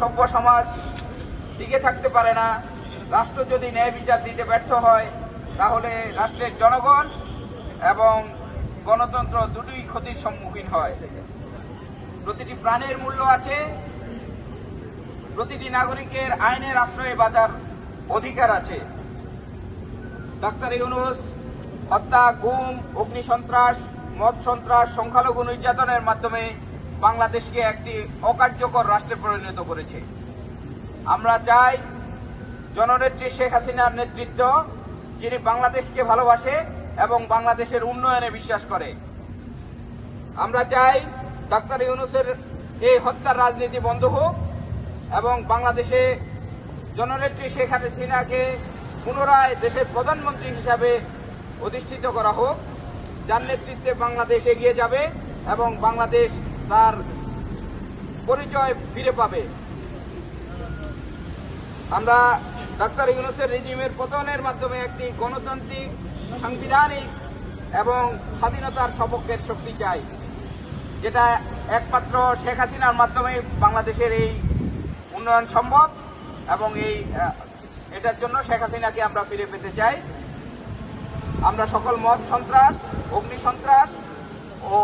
সভ্য সমাজ টিকে থাকতে পারে না। রাষ্ট্র যদি ন্যায় বিচার দিতে ব্যর্থ হয় তাহলে রাষ্ট্রের জনগণ এবং গণতন্ত্র দুটোই ক্ষতির সম্মুখীন হয়। প্রতিটি প্রাণের মূল্য আছে, প্রতিটি নাগরিকের আইনের আশ্রয়ে বাঁচার অধিকার আছে। ডাক্তার ইউনূস হত্যা, গুম, অগ্নিসন্ত্রাস, মদ সন্ত্রাস, সংখ্যালঘু নির্যাতনের মাধ্যমে বাংলাদেশকে একটি অকার্যকর রাষ্ট্রে পরিণত করেছে। আমরা চাই জননেত্রী শেখ হাসিনার নেতৃত্ব, যিনি বাংলাদেশকে ভালোবাসে এবং বাংলাদেশের উন্নয়নে বিশ্বাস করে। আমরা চাই ডাক্তার ইউনূসের এই হত্যার রাজনীতি বন্ধ হোক এবং বাংলাদেশে জননেত্রী শেখ হাসিনাকে পুনরায় দেশের প্রধানমন্ত্রী হিসাবে অধিষ্ঠিত করা হোক, যার নেতৃত্বে বাংলাদেশ এগিয়ে যাবে এবং বাংলাদেশ তার পরিচয় ফিরে পাবে। আমরা ডাক্তার ইউনূসের রেজিমের পতনের মাধ্যমে একটি গণতান্ত্রিক, সাংবিধানিক এবং স্বাধীনতার সপক্ষের শক্তি চাই, যেটা একমাত্র শেখ হাসিনার মাধ্যমে বাংলাদেশের এই উন্নয়ন সম্ভব এবং এটার জন্য শেখ হাসিনাকে আমরা ফিরে পেতে চাই। আমরা সকল মদ সন্ত্রাস, অগ্নি সন্ত্রাস ও